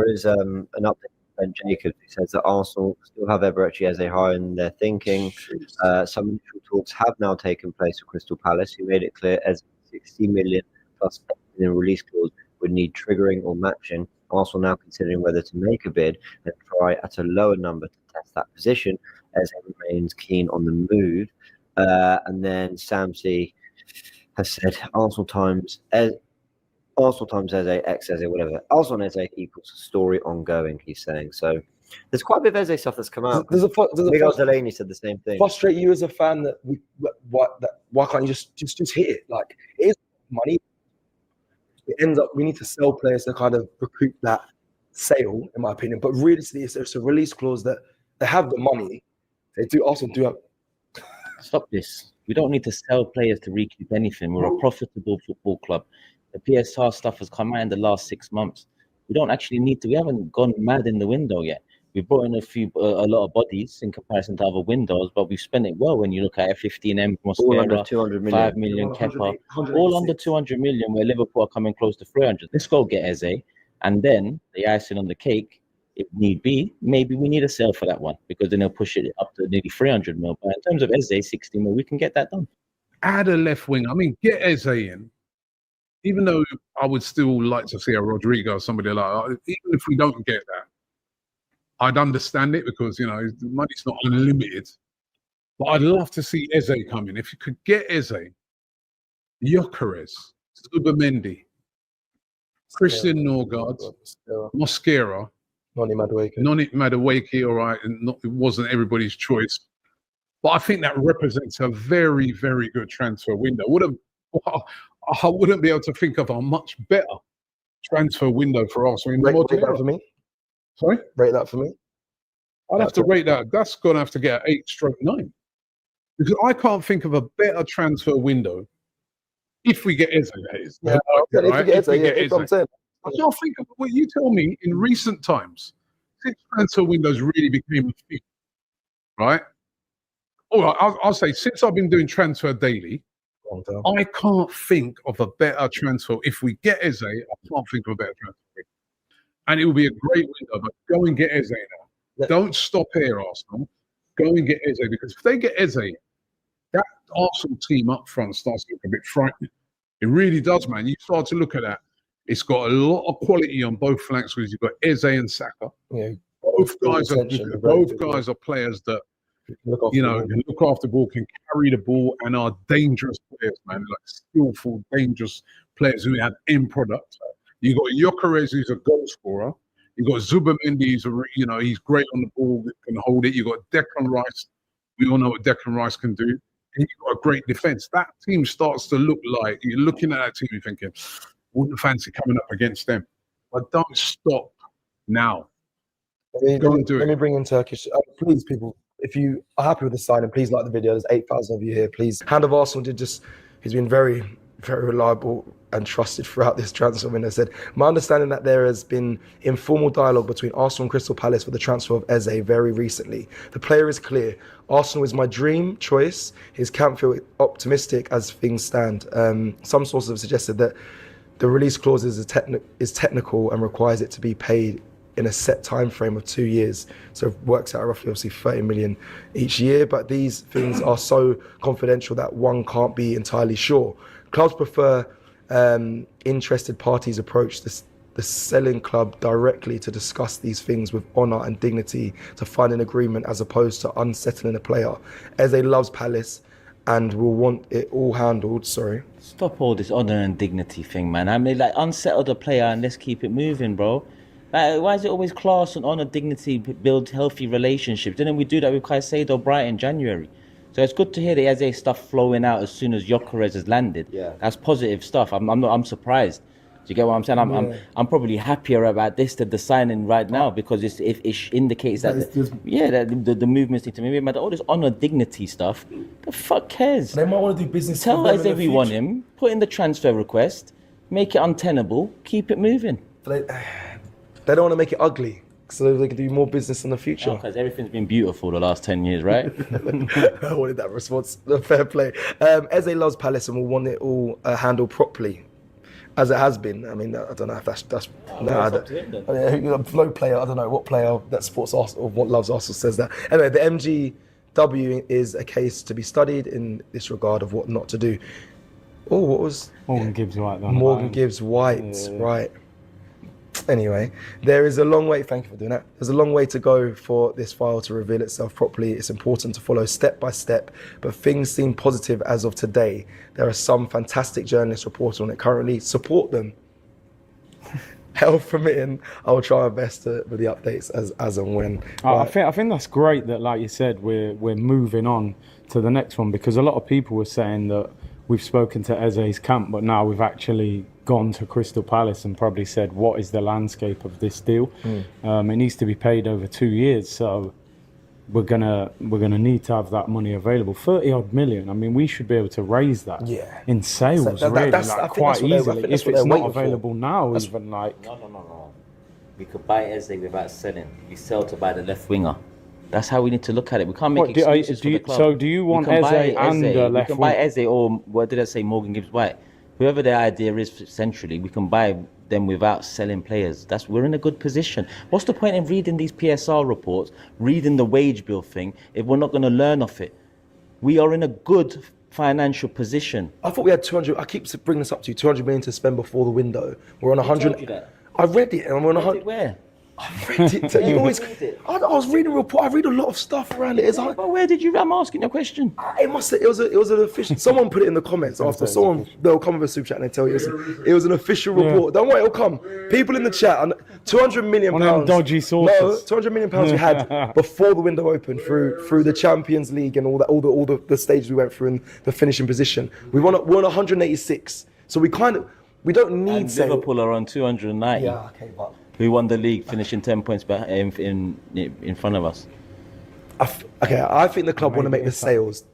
there is an update from Ben Jacobs who says that Arsenal still have Eberechi Eze high in their thinking. Some initial talks have now taken place with Crystal Palace, who made it clear as 60 million plus in release clause would need triggering or matching. Arsenal now considering whether to make a bid and try at a lower number to test that position, as it remains keen on the move. And then Sam C has said Arsenal times Eze, X Eze, whatever. Arsenal Eze equals story ongoing, he's saying. So there's quite a bit of Eze stuff that's come out. Miguel Delaney said the same thing. Frustrate you as a fan that why can't you just hit it? Like, it is money. It ends up, we need to sell players to kind of recoup that sale, in my opinion. But realistically, it's a release clause that they have the money. They do also do have. Stop this. We don't need to sell players to recoup anything. We're a profitable football club. The PSR stuff has come out in the last 6 months. We don't actually need to. We haven't gone mad in the window yet. We brought in a lot of bodies in comparison to other windows, but we've spent it well when you look at it. 15M, all under 200 million. 5 million, Kepa, all under 200 million, where Liverpool are coming close to 300. Let's go get Eze. And then the icing on the cake, if need be, maybe we need a sale for that one, because then they'll push it up to nearly 300 mil. But in terms of Eze, 60 mil, we can get that done. Add a left wing. I mean, get Eze in. Even though I would still like to see a Rodrigo or somebody like that, even if we don't get that, I'd understand it because, you know, the money's not unlimited. But I'd love to see Eze come in. If you could get Eze, Gyökeres, Zubimendi, Christian Norgard, Mosquera, Noni Madueke, all right, and it wasn't everybody's choice. But I think that represents a very, very good transfer window. I wouldn't be able to think of a much better transfer window for Arsenal. Rate that for me. Sorry? Rate that for me. I'd have to rate that. That's going to have to get an 8/9. Because I can't think of a better transfer window if we get Eze. Yeah, if we get Eze. I can't think of what you tell me in recent times, since transfer windows really became a thing, right? All right, I'll say since I've been doing transfer daily, I can't think of a better transfer. If we get Eze, I can't think of a better transfer. And it will be a great window, but go and get Eze now. Yeah. Don't stop here, Arsenal. Go and get Eze, because if they get Eze, that Arsenal team up front starts to look a bit frightening. It really does, man. You start to look at that. It's got a lot of quality on both flanks because you've got Eze and Saka. Yeah. Both guys are players that can look after the ball, can carry the ball, and are dangerous players, man. Like skillful, dangerous players who have end product. You got Gyökeres, who's a goal scorer. You got Zubimendi, he's great on the ball, can hold it. You got Declan Rice. We all know what Declan Rice can do. And you've got a great defense. That team starts to look like you're looking at that team, you're thinking, wouldn't fancy coming up against them. But don't stop now. Go and do it. Let me bring in Turkish. Please, people, if you are happy with the signing, please like the video. There's 8,000 of you here. Please. Hand of Arsenal he's been very, very reliable and trusted throughout this transfer window. Said, my understanding that there has been informal dialogue between Arsenal and Crystal Palace for the transfer of Eze very recently. The player is clear. Arsenal is my dream choice. His camp feel optimistic as things stand. Some sources have suggested that the release clause is technical and requires it to be paid in a set time frame of 2 years. So it works out roughly, obviously, 30 million each year. But these things are so confidential that one can't be entirely sure. Clubs prefer interested parties approach the selling club directly to discuss these things with honour and dignity to find an agreement, as opposed to unsettling a player. Eze loves Palace and will want it all handled. Sorry. Stop all this honour and dignity thing, man. I mean, like, unsettle the player and let's keep it moving, bro. Like, why is it always class and honour, dignity, build healthy relationships? Didn't we do that with Caicedo Bright in January? So it's good to hear the Eze stuff flowing out as soon as Gyökeres has landed. Yeah. That's positive stuff. I'm surprised. Do you get what I'm saying? I'm probably happier about this than the signing right now, because it indicates that the movements need to move. But all this honour, dignity stuff, the fuck cares? They might want to do business. Tell Eze we want him. Put in the transfer request. Make it untenable. Keep it moving. They don't want to make it ugly, so they can do more business in the future. Because everything's been beautiful the last 10 years, right? I wanted that response. Fair play. Eze loves Palace and will want it all handled properly. as it has been. I mean, I don't know if that's no, I up don't. to him then. A flow player. I don't know what player that supports Arsenal or what loves Arsenal says that. Anyway, the MGW is a case to be studied in this regard of what not to do. Oh, what was Morgan Gibbs White? Morgan Gibbs White, right? Anyway, there is a long way. Thank you for doing that. There's a long way to go for this file to reveal itself properly. It's important to follow step by step, but things seem positive as of today. There are some fantastic journalists reporting on it currently. Support them. Health permitting, I will try my best with the updates as and when. I think that's great that, like you said, we're moving on to the next one, because a lot of people were saying that we've spoken to Eze's camp, but now we've actually gone to Crystal Palace and probably said, what is the landscape of this deal? It needs to be paid over 2 years, so we're gonna need to have that money available. 30 odd million. I mean, we should be able to raise that in sales, really, quite easily. If it's not available now, even like. No. We could buy Eze without selling. We sell to buy the left winger. That's how we need to look at it. We can't make excuses for the club. So do you want Eze and the left winger? We can buy Eze, or what did I say, Morgan Gibbs White? Whoever the idea is centrally, we can buy them without selling players. We're in a good position. What's the point in reading these PSR reports, reading the wage bill thing, if we're not going to learn off it? We are in a good financial position. I thought we had 200. I keep bringing this up to you. 200 million to spend before the window. We're on 100. Told you that? I read it, and we're on 100. Where? I read it. You always. I was reading a report. I read a lot of stuff around it. But where did you? I'm asking a question. It must. It was an official. Someone put it in the comments after. They'll come with a super chat and they tell you it was an official report. Don't worry, it'll come. People in the chat. And 200 million pounds. Dodgy sources. No, 200 million pounds we had before the window opened through the Champions League and all the stages we went through in the finishing position. We're on 186. So we don't need. And Liverpool are on 290. Yeah, okay, but. Who won the league, finishing 10 points back in front of us. I think the club want to make the sales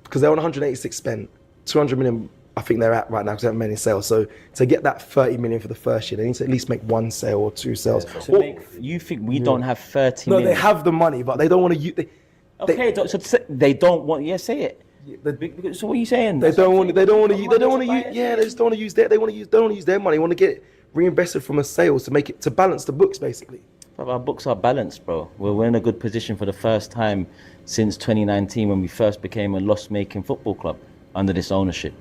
because they're on 186 spent. 200 million, I think they're at right now because they haven't made any sales. So to get that 30 million for the first year, they need to at least make one sale or two sales. You think we don't have 30 million? No, they have the money, but they don't want to use. They don't want. Yeah, say it. So what are you saying? They don't want to use. Yeah, they just don't want to use their. They don't want to use their money. They want to get reinvested from a sales to balance the books, basically. But our books are balanced, bro. We're in a good position for the first time since 2019 when we first became a loss-making football club under this ownership.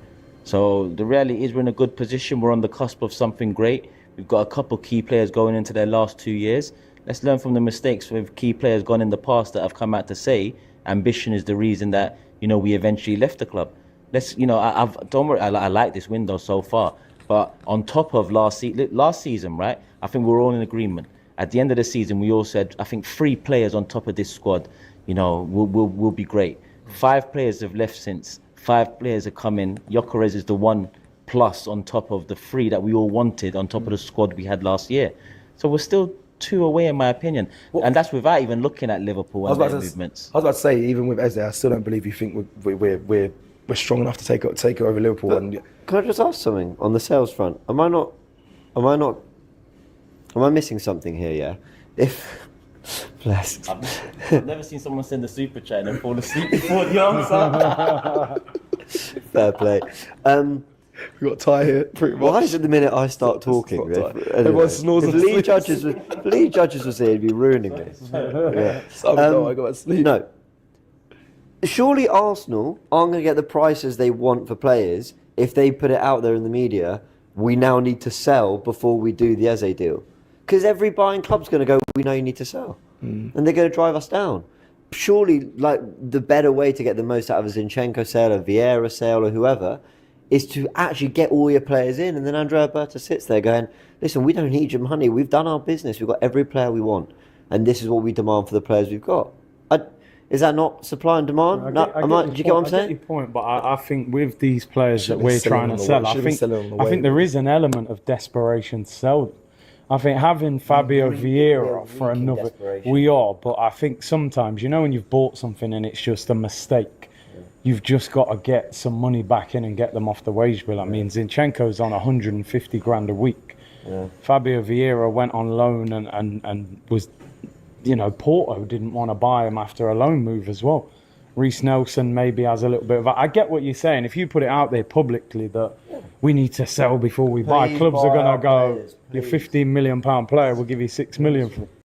So the reality is we're in a good position. We're on the cusp of something great. We've got a couple key players going into their last 2 years. Let's learn from the mistakes with key players gone in the past that have come out to say ambition is the reason that we eventually left the club. Don't worry. I like this window so far. But on top of last season, right, I think we're all in agreement. At the end of the season, we all said, I think 3 players on top of this squad, will be great. 5 players have left since. 5 players have come in. Gyökeres is the 1+ on top of the 3 that we all wanted on top of the squad we had last year. So we're still 2 away, in my opinion. And that's without even looking at Liverpool and their movements. I was about to say, even with Eze, I still don't believe you think we're strong enough to take over Liverpool. Can I just ask something on the sales front? Am I missing something here? Yeah. Bless. I've never seen someone send a super chat and then fall asleep before the answer. Fair play. We got Ty here. Pretty much. Why is it the minute I start talking? Everyone snores. If Lee Judges was here, he'd be ruining this. Yeah. I got to sleep. No. Surely Arsenal aren't going to get the prices they want for players if they put it out there in the media. We now need to sell before we do the Eze deal, because every buying club's going to go, we know you need to sell, and they're going to drive us down. Surely, like, the better way to get the most out of a Zinchenko sale, a Vieira sale, or whoever, is to actually get all your players in. And then Andrea Berta sits there going, listen, we don't need your money. We've done our business. We've got every player we want, and this is what we demand for the players we've got. Is that not supply and demand? Do you get what I'm saying? I get your point, but I think with these players that we're trying to sell, I think there is an element of desperation to sell them. I think having Fabio Vieira for another, we are, but I think sometimes, when you've bought something and it's just a mistake, you've just got to get some money back in and get them off the wage bill. I mean, Zinchenko's on 150 grand a week. Yeah. Fabio Vieira went on loan and was... Porto didn't want to buy him after a loan move as well. Reece Nelson maybe has a little bit of... I get what you're saying. If you put it out there publicly that we need to sell before we buy. Clubs are going to go, your £15 million player, we'll give you £6 million for.